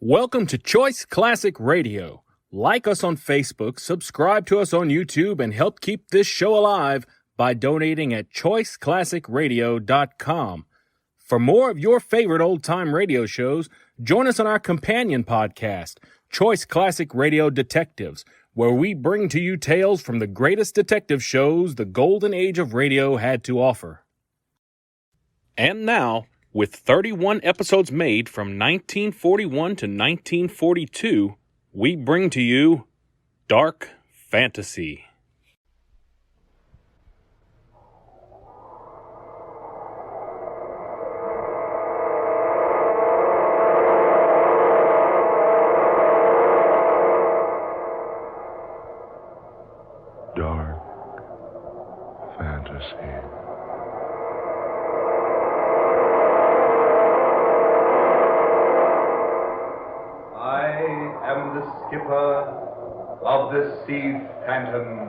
Welcome to Choice Classic Radio. Like us on Facebook, subscribe to us on YouTube, and help keep this show alive by donating at choiceclassicradio.com. For more of your favorite old-time radio shows, join us on our companion podcast, Choice Classic Radio Detectives, where we bring to you tales from the greatest detective shows the golden age of radio had to offer. And now, with 31 episodes made from 1941 to 1942, we bring to you Dark Fantasy. Dark Fantasy. I am the skipper of the Sea Phantom.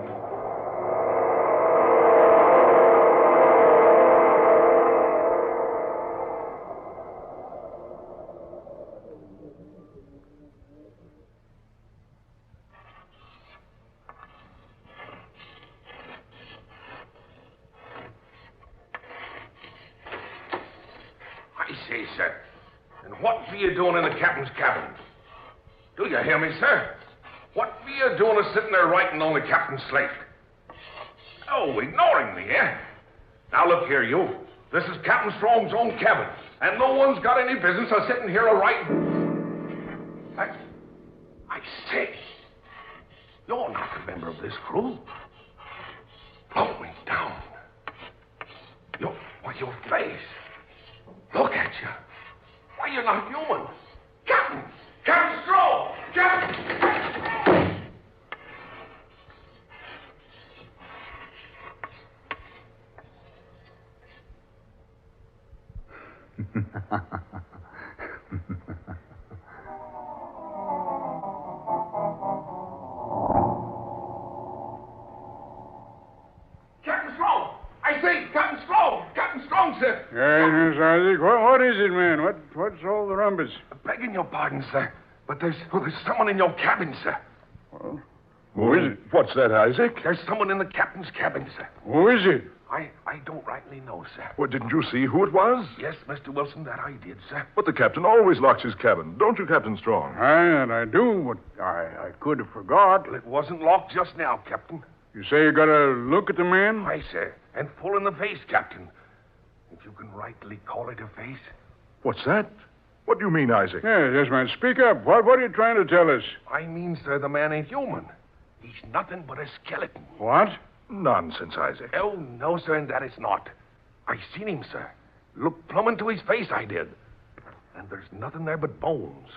I say, sir, and what be you doing in the captain's cabin? Do you hear me, sir? What be you doing sitting there writing on the captain's slate? Oh, ignoring me, eh? Now, look here, you. This is Captain Strong's own cabin, and no one's got any business of sitting here writing. I say, you're not a member of this crew. Blow me down. Why, your face. Look at you. Why, you're not human. Captain! Captain Strong! Captain! Captain Strong! I say, Captain Strong! Captain Strong, sir! Yes, Isaac. What is it, man? What's all the rumpus? Begging your pardon, sir, but there's someone in your cabin, sir. Well, who is it? What's that, Isaac? There's someone in the captain's cabin, sir. Who is it? I don't rightly know, sir. Well, didn't you see who it was? Yes, Mr. Wilson, that I did, sir. But the captain always locks his cabin. Don't you, Captain Strong? I do, but I could have forgot. Well, it wasn't locked just now, Captain. You say you got a look at the man? Aye, sir, and full in the face, Captain. If you can rightly call it a face. What's that? What do you mean, Isaac? Yes, man. Speak up. What are you trying to tell us? I mean, sir, the man ain't human. He's nothing but a skeleton. What? Nonsense, Isaac. Oh, no, sir, and that is not. I seen him, sir. Look plumb into his face, I did. And there's nothing there but bones.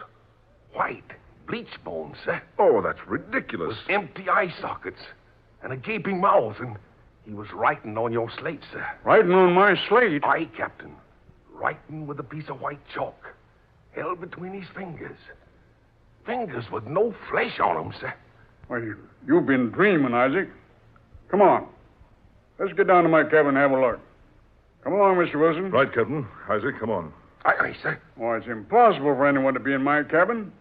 White, bleached bones, sir. Oh, that's ridiculous. With empty eye sockets and a gaping mouth, and he was writing on your slate, sir. Writing on my slate? Aye, Captain. Writing with a piece of white chalk held between his fingers. Fingers with no flesh on them, sir. Well, you've been dreaming, Isaac. Come on. Let's get down to my cabin and have a look. Come along, Mr. Wilson. Right, Captain. Isaac, come on. Aye, sir. Well, it's impossible for anyone to be in my cabin.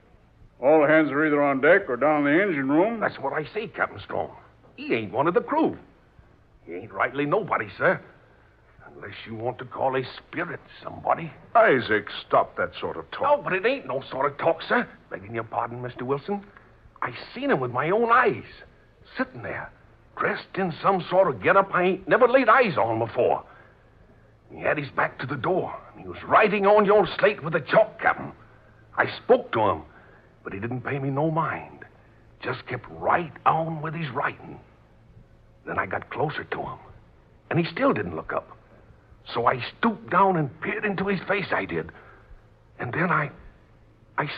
All hands are either on deck or down in the engine room. That's what I say, Captain Strong. He ain't one of the crew. He ain't rightly nobody, sir. Unless you want to call a spirit somebody. Isaac, stop that sort of talk. No, but it ain't no sort of talk, sir. Begging your pardon, Mr. Wilson. I seen him with my own eyes. Sitting there, dressed in some sort of getup I ain't never laid eyes on before. He had his back to the door, and he was writing on your slate with a chalk, Captain. I spoke to him, but he didn't pay me no mind. Just kept right on with his writing. Then I got closer to him, and he still didn't look up. So I stooped down and peered into his face, I did. And then I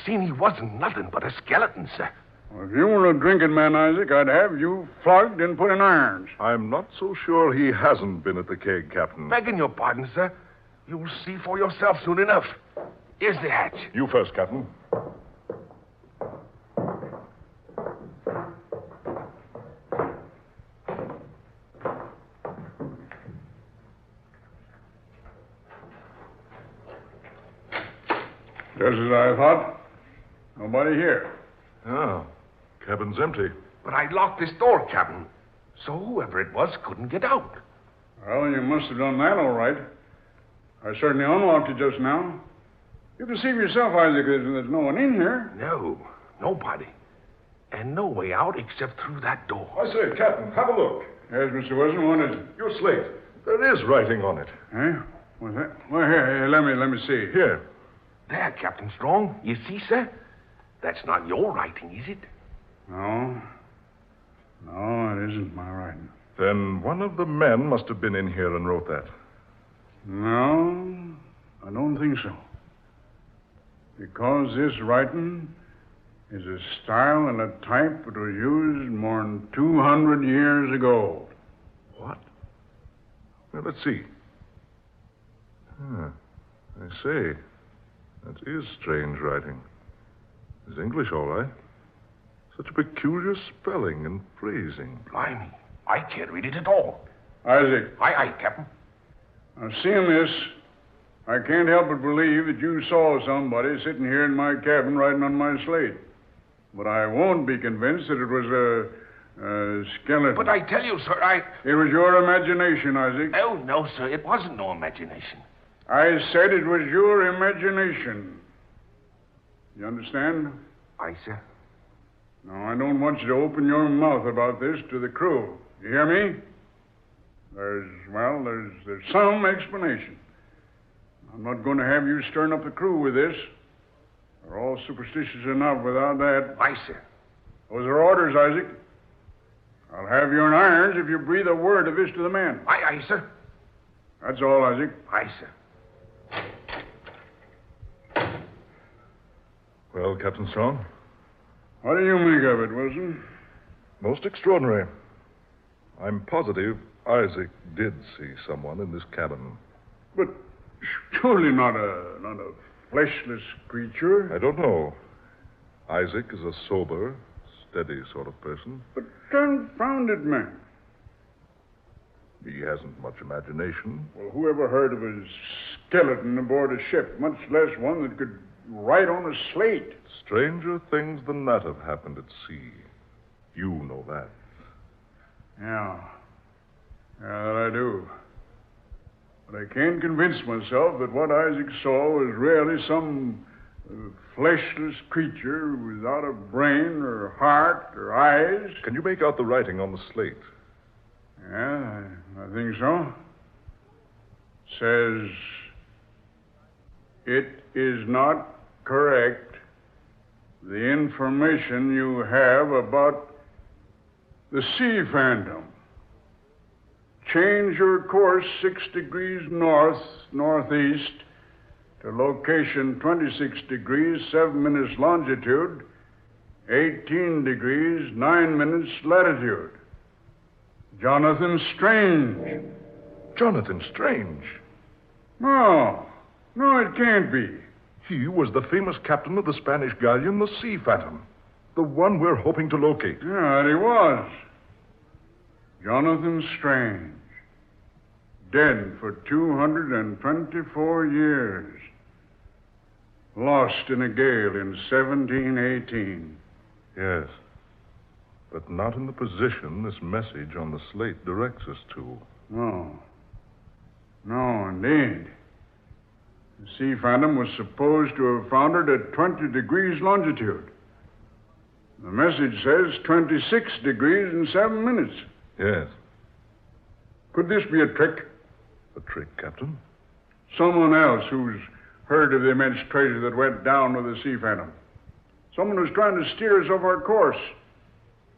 seen he wasn't nothing but a skeleton, sir. Well, if you were a drinking man, Isaac, I'd have you flogged and put in irons. I'm not so sure he hasn't been at the keg, Captain. Begging your pardon, sir. You'll see for yourself soon enough. Here's the hatch. You first, Captain. Just as I thought. Nobody here. Ah, cabin's empty. But I locked this door, Captain, so whoever it was couldn't get out. Well, you must have done that all right. I certainly unlocked it just now. You can see for yourself, Isaac, there's no one in here. No, nobody. And no way out except through that door. I say, Captain, have a look. Yes, Mr. Wilson, what is it? Your slate. There is writing on it. Eh? What's that? Well, here, let me see. Here. There, Captain Strong. You see, sir? That's not your writing, is it? No. No, it isn't my writing. Then one of the men must have been in here and wrote that. No, I don't think so. Because this writing is a style and a type that was used more than 200 years ago. What? Well, let's see. I say. That is strange writing. It's English, all right. Such a peculiar spelling and phrasing. Blimey, I can't read it at all. Isaac, Aye, Captain. now seeing this, I can't help but believe that you saw somebody sitting here in my cabin writing on my slate. But I won't be convinced that it was a skeleton. But I tell you, sir, It was your imagination, Isaac. Oh, no, sir, it wasn't no imagination. I said it was your imagination. You understand? Aye, sir. Now, I don't want you to open your mouth about this to the crew. You hear me? There's some explanation. I'm not going to have you stirring up the crew with this. They're all superstitious enough without that. Aye, sir. Those are orders, Isaac. I'll have you in irons if you breathe a word of this to the men. Aye, sir. That's all, Isaac. Aye, sir. Well, Captain Strong? What do you make of it, Wilson? Most extraordinary. I'm positive Isaac did see someone in this cabin. But surely not a fleshless creature. I don't know. Isaac is a sober, steady sort of person. But confounded man. He hasn't much imagination. Well, who ever heard of a skeleton aboard a ship, much less one that could write on a slate? Stranger things than that have happened at sea. You know that. Yeah, that I do. But I can't convince myself that what Isaac saw was really some fleshless creature without a brain or heart or eyes. Can you make out the writing on the slate? Yeah, I think so. Says, it is not correct, the information you have about the sea phantom. Change your course 6 degrees north, northeast, to location 26 degrees, 7 minutes longitude, 18 degrees, 9 minutes latitude. Jonathan Strange. Jonathan Strange. No, it can't be. He was the famous captain of the Spanish galleon, the Sea Phantom. The one we're hoping to locate. Yeah, he was. Jonathan Strange. Dead for 224 years. Lost in a gale in 1718. Yes. But not in the position this message on the slate directs us to. No, indeed. The Sea Phantom was supposed to have foundered at 20 degrees longitude. The message says 26 degrees and 7 minutes. Yes. Could this be a trick? A trick, Captain? Someone else who's heard of the immense treasure that went down with the Sea Phantom. Someone who's trying to steer us off our course.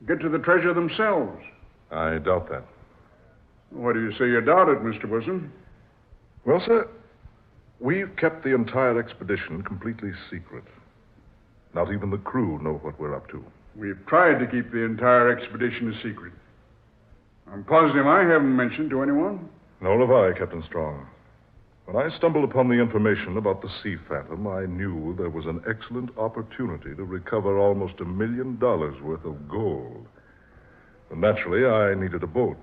Get to the treasure themselves. I doubt that. What do you say you doubt it, Mr. Wilson? Well, sir, we've kept the entire expedition completely secret. Not even the crew know what we're up to. We've tried to keep the entire expedition a secret. I'm positive I haven't mentioned to anyone. Nor have I, Captain Strong. When I stumbled upon the information about the Sea Phantom, I knew there was an excellent opportunity to recover almost $1 million worth of gold. And naturally, I needed a boat.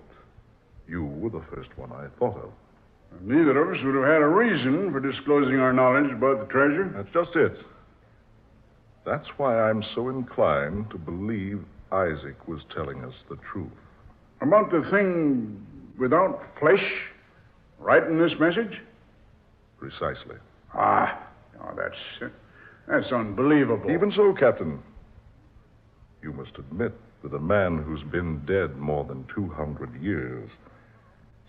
You were the first one I thought of. Neither of us would have had a reason for disclosing our knowledge about the treasure. That's just it. That's why I'm so inclined to believe Isaac was telling us the truth. About the thing without flesh, writing this message? Precisely. That's unbelievable. Even so, Captain, you must admit that a man who's been dead more than 200 years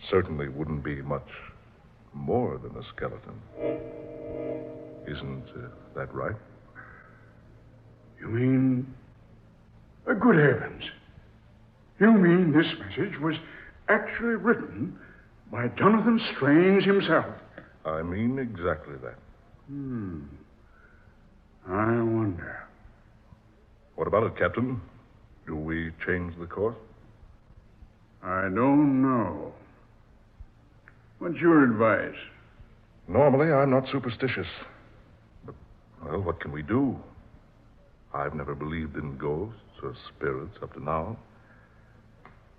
certainly wouldn't be much more than a skeleton. Isn't that right? You mean... good heavens. You mean this message was actually written by Jonathan Strange himself? I mean exactly that. I wonder. What about it, Captain? Do we change the course? I don't know. What's your advice? Normally, I'm not superstitious. But, well, what can we do? I've never believed in ghosts or spirits up to now.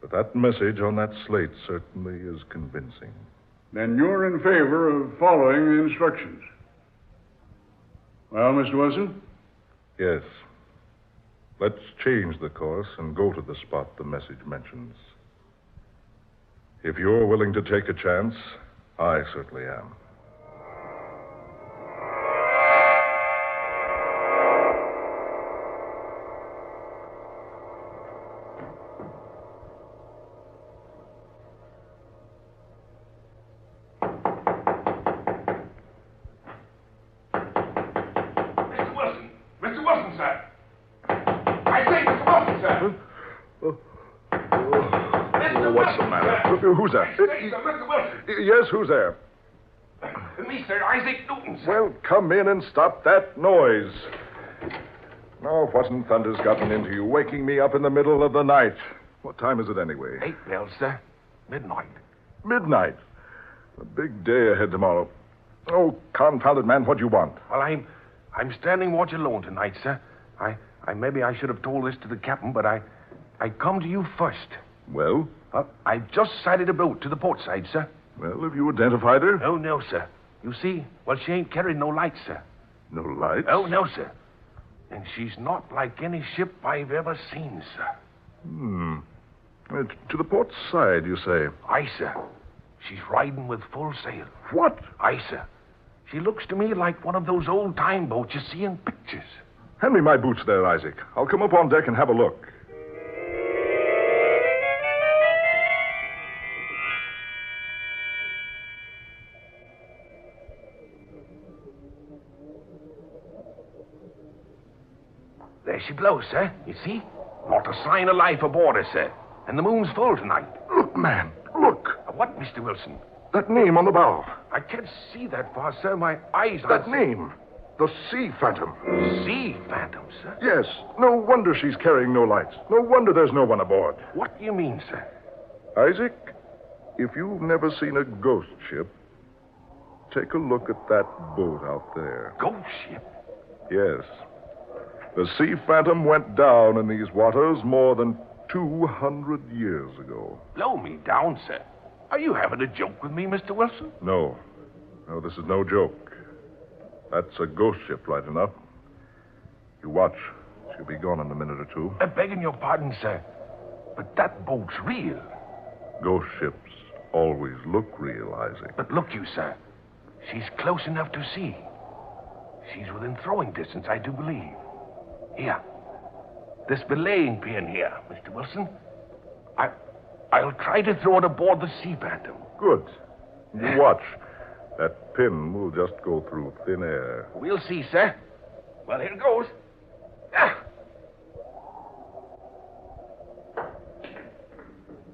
But that message on that slate certainly is convincing. Then you're in favor of following the instructions. Well, Mr. Wilson? Yes. Let's change the course and go to the spot the message mentions. If you're willing to take a chance, I certainly am. Mr. Wilson, sir. I say, Mr. Wilson, sir. What's the matter? Who's that? Mr. Wilson. Yes, who's there? Me, sir, Isaac Newton, sir. Well, come in and stop that noise. Now, what in thunder's gotten into you, waking me up in the middle of the night? What time is it anyway? 8 bells, sir. Midnight. Midnight. A big day ahead tomorrow. Oh, confounded man, what do you want? Well, I'm standing watch alone tonight, sir. Maybe I should have told this to the captain, but I come to you first. Well? I've just sighted a boat to the port side, sir. Well, have you identified her? Oh, no, sir. You see, well, she ain't carrying no lights, sir. No lights? Oh, no, sir. And she's not like any ship I've ever seen, sir. To the port side, you say? Aye, sir. She's riding with full sail. What? Aye, sir. She looks to me like one of those old-time boats you see in pictures. Hand me my boots there, Isaac. I'll come up on deck and have a look. There she blows, sir. You see? Not a sign of life aboard her, sir. And the moon's full tonight. Look, man, look. What, Mr. Wilson? That name on the bow. I can't see that far, sir. My eyes are... That name. The Sea Phantom. Sea Phantom, sir? Yes. No wonder she's carrying no lights. No wonder there's no one aboard. What do you mean, sir? Isaac, if you've never seen a ghost ship, take a look at that boat out there. Ghost ship? Yes. The Sea Phantom went down in these waters more than 200 years ago. Blow me down, sir. Are you having a joke with me, Mr. Wilson? No. No, this is no joke. That's a ghost ship, right enough. You watch. She'll be gone in a minute or two. Begging your pardon, sir. But that boat's real. Ghost ships always look real, Isaac. But look you, sir. She's close enough to see. She's within throwing distance, I do believe. Here. This belaying pin here, Mr. Wilson. I'll try to throw it aboard the Sea Phantom. Good. You watch. That pin will just go through thin air. We'll see, sir. Well, here it goes. Ah.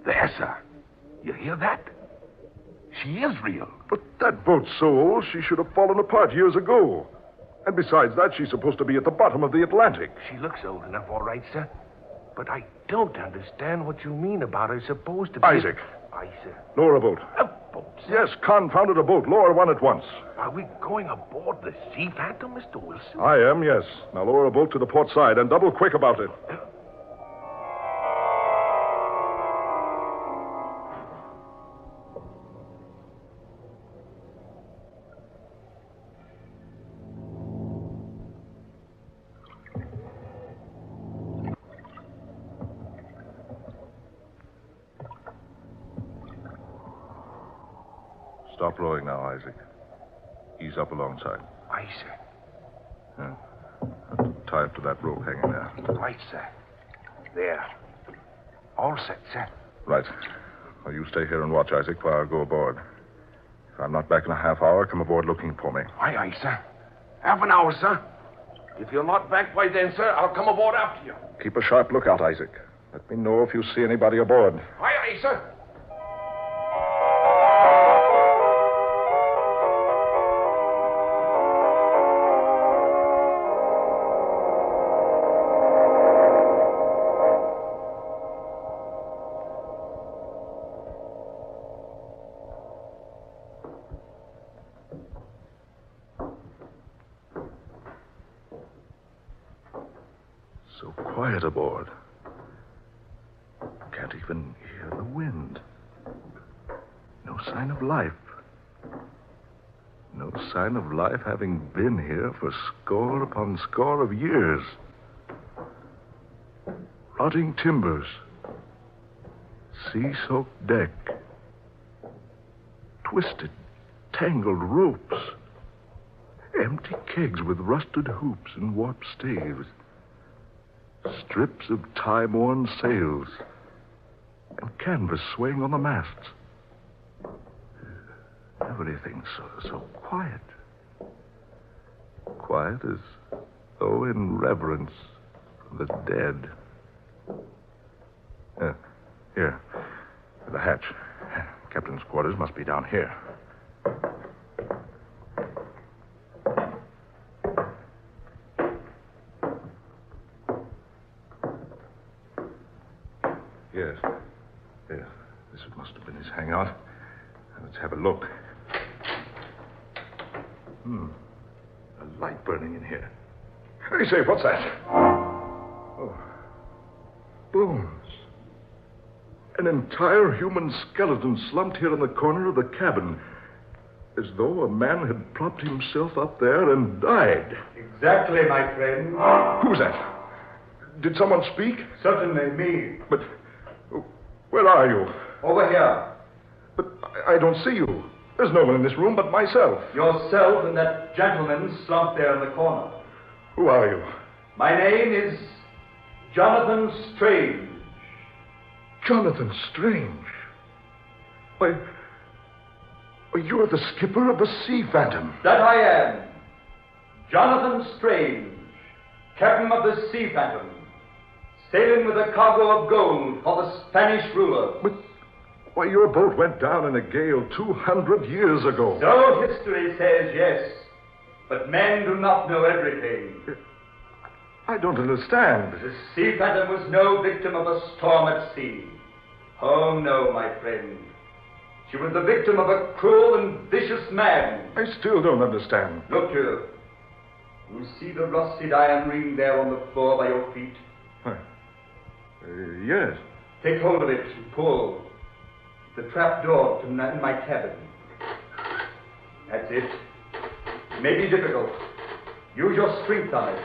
There, sir. You hear that? She is real. But that boat's so old, she should have fallen apart years ago. And besides that, she's supposed to be at the bottom of the Atlantic. She looks old enough, all right, sir. But I don't understand what you mean about her supposed to be... Isaac. Aye, sir. Lower a boat. A boat, sir? Yes, confounded a boat. Lower one at once. Are we going aboard the Sea Phantom, Mr. Wilson? I am, yes. Now lower a boat to the port side and double quick about it. Stop rowing now, Isaac. Ease up alongside. Aye, sir. Tie up to that rope hanging there. Right, sir. There. All set, sir. Right. Well, you stay here and watch, Isaac, while I go aboard. If I'm not back in a half hour, come aboard looking for me. Aye, sir. Half an hour, sir. If you're not back by then, sir, I'll come aboard after you. Keep a sharp lookout, Isaac. Let me know if you see anybody aboard. Aye, sir. So quiet aboard. Can't even hear the wind. No sign of life. No sign of life having been here for score upon score of years. Rotting timbers. Sea-soaked deck. Twisted, tangled ropes. Empty kegs with rusted hoops and warped staves. Strips of time-worn sails. And canvas swaying on the masts. Everything so quiet. Quiet as though in reverence for the dead. Here. The hatch. Captain's quarters must be down here. Yes. This must have been his hangout. Let's have a look. A light burning in here. Hey, say, what's that? Oh. Bones. An entire human skeleton slumped here in the corner of the cabin. As though a man had propped himself up there and died. Exactly, my friend. Who's that? Did someone speak? Certainly, me. But where are you? Over here. But I don't see you. There's no one in this room but myself. Yourself and that gentleman slumped there in the corner. Who are you? My name is Jonathan Strange. Jonathan Strange. Why, you're the skipper of the Sea Phantom. That I am. Jonathan Strange, captain of the Sea Phantom, sailing with a cargo of gold for the Spanish ruler. But, why, your boat went down in a gale 200 years ago. So history says, yes. But men do not know everything. I don't understand. The Sea Phantom was no victim of a storm at sea. Oh, no, my friend. She was the victim of a cruel and vicious man. I still don't understand. Look here. You see the rusted iron ring there on the floor by your feet? Yes. Take hold of it and pull. The trap door to in my cabin. That's it. It may be difficult. Use your strength on it.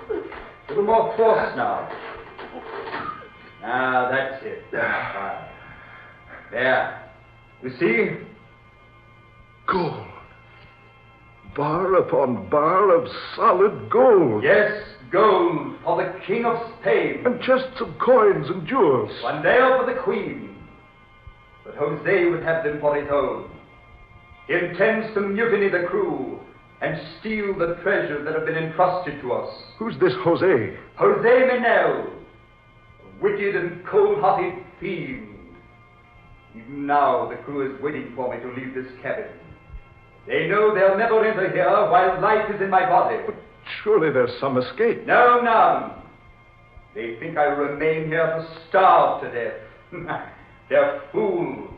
A little more force now. Now, that's it. Fine. There. You see? Gold. Bar upon bar of solid gold. Yes, gold for the King of Spain. And chests of coins and jewels. One there for the Queen. But Jose would have them for his own. He intends to mutiny the crew and steal the treasures that have been entrusted to us. Who's this Jose? Jose Menel, a wicked and cold-hearted fiend. Even now, the crew is waiting for me to leave this cabin. They know they'll never enter here while life is in my body. But surely there's some escape. No, none. They think I remain here to starve to death. They're fools.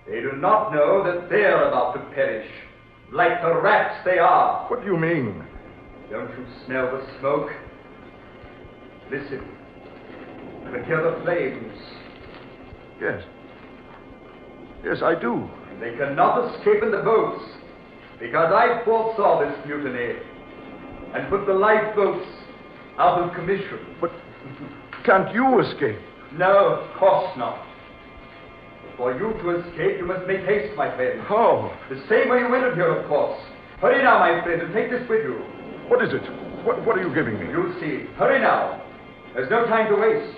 They do not know that they're about to perish, like the rats they are. What do you mean? Don't you smell the smoke? Listen. You can hear the flames. Yes. Yes, I do. And they cannot escape in the boats, because I foresaw this mutiny and put the lifeboats out of commission. But can't you escape? No, of course not. For you to escape, you must make haste, my friend. How? The same way you entered here, of course. Hurry now, my friend, and take this with you. What is it? What are you giving me? You'll see. Hurry now. There's no time to waste.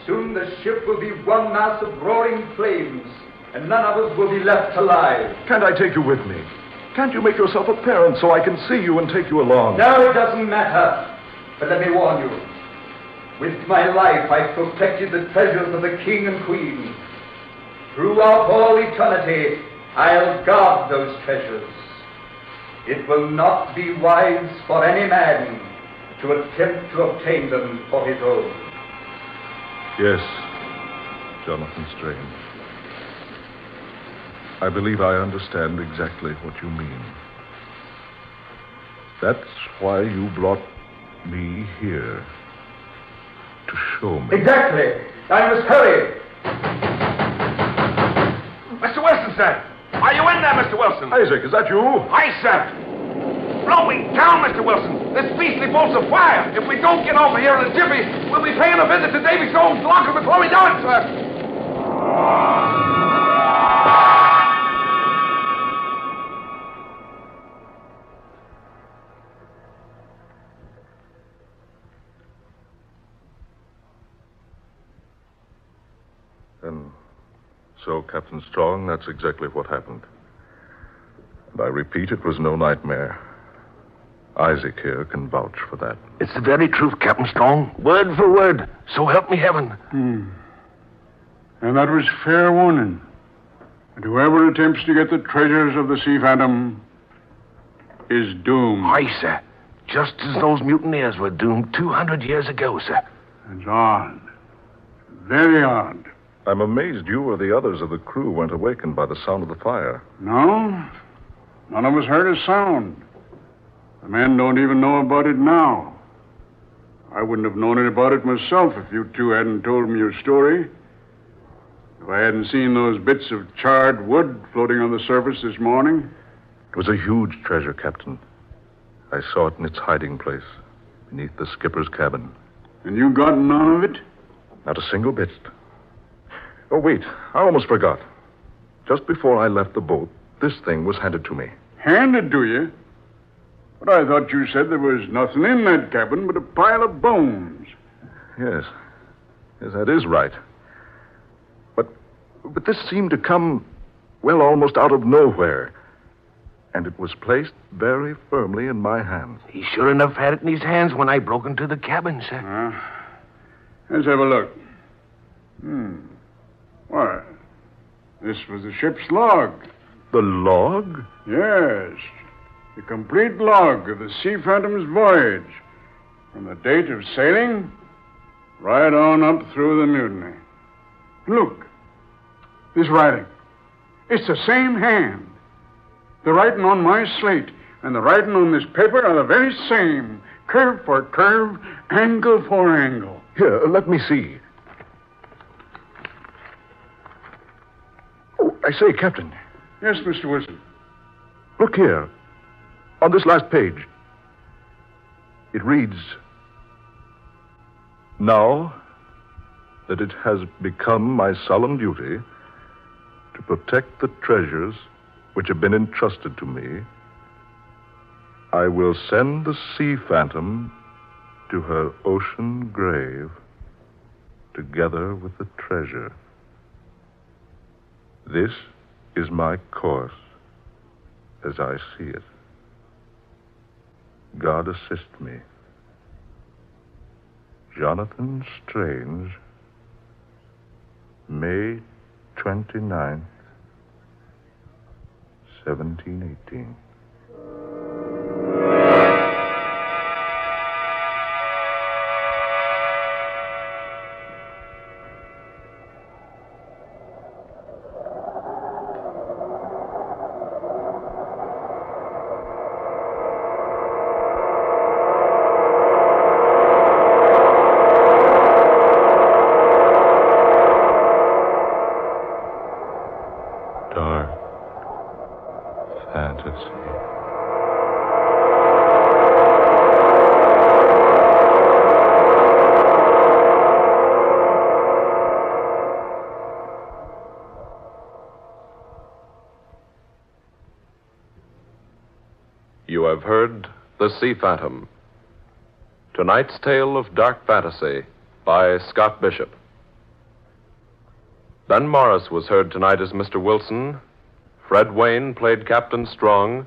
Soon the ship will be one mass of roaring flames, and none of us will be left alive. Can't I take you with me? Can't you make yourself apparent so I can see you and take you along? No, it doesn't matter. But let me warn you. With my life, I've protected the treasures of the king and queen. Throughout all eternity, I'll guard those treasures. It will not be wise for any man to attempt to obtain them for his own. Yes, Jonathan Strange. I believe I understand exactly what you mean. That's why you brought me here. To show me. Exactly. I must hurry. Mr. Wilson, sir. Are you in there, Mr. Wilson? Isaac, is that you? Aye, sir. Blowing down, Mr. Wilson. This beastly bolts of fire. If we don't get over here in a jiffy, we'll be paying a visit to Davy Stone's locker before we do it, sir. And so, Captain Strong, that's exactly what happened. And I repeat, it was no nightmare. Isaac here can vouch for that. It's the very truth, Captain Strong. Word for word. So help me heaven. And that was fair warning. And whoever attempts to get the treasures of the Sea Phantom is doomed. Aye, sir. Just as those mutineers were doomed 200 years ago, sir. It's odd. Very odd. I'm amazed you or the others of the crew weren't awakened by the sound of the fire. No? None of us heard a sound. The men don't even know about it now. I wouldn't have known about it myself if you two hadn't told me your story. If I hadn't seen those bits of charred wood floating on the surface this morning. It was a huge treasure, Captain. I saw it in its hiding place, beneath the skipper's cabin. And you got none of it? Not a single bit. Oh, wait, I almost forgot. Just before I left the boat, this thing was handed to me. Handed to you? But I thought you said there was nothing in that cabin but a pile of bones. Yes. Yes, that is right. But this seemed to come, well, almost out of nowhere. And it was placed very firmly in my hands. He sure enough had it in his hands when I broke into the cabin, sir. Let's have a look. Why, this was the ship's log. The log? Yes. The complete log of the Sea Phantom's voyage. From the date of sailing, right on up through the mutiny. Look. This writing. It's the same hand. The writing on my slate and the writing on this paper are the very same. Curve for curve, angle for angle. Here, let me see. Oh, I say, Captain. Yes, Mr. Wilson. Look here. On this last page. It reads, "Now that it has become my solemn duty to protect the treasures which have been entrusted to me, I will send the Sea Phantom to her ocean grave together with the treasure. This is my course as I see it. God assist me. Jonathan Strange, May 29th, 1718. Dark fantasy. The Sea Phantom. Tonight's tale of dark fantasy by Scott Bishop. Ben Morris was heard tonight as Mr. Wilson. Fred Wayne played Captain Strong.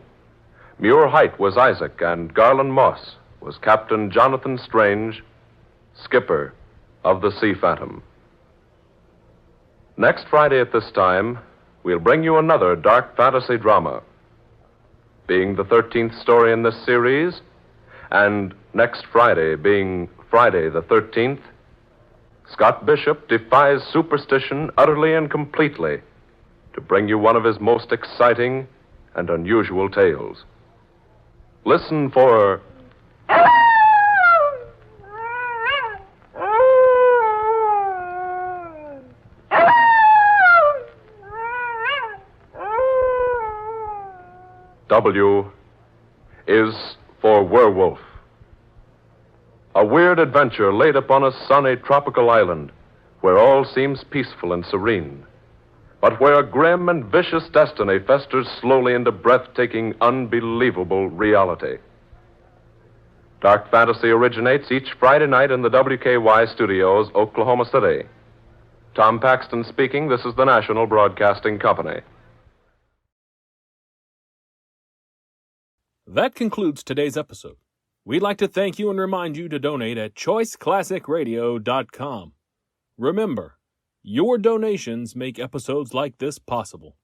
Muir Height was Isaac, and Garland Moss was Captain Jonathan Strange, skipper of the Sea Phantom. Next Friday at this time, we'll bring you another dark fantasy drama. Being the 13th story in this series, and next Friday being Friday the 13th, Scott Bishop defies superstition utterly and completely to bring you one of his most exciting and unusual tales. Listen for W is for werewolf. A weird adventure laid upon a sunny tropical island where all seems peaceful and serene, but where a grim and vicious destiny festers slowly into breathtaking, unbelievable reality. Dark Fantasy originates each Friday night in the WKY studios, Oklahoma City. Tom Paxton speaking. This is the National Broadcasting Company. That concludes today's episode. We'd like to thank you and remind you to donate at choiceclassicradio.com. Remember, your donations make episodes like this possible.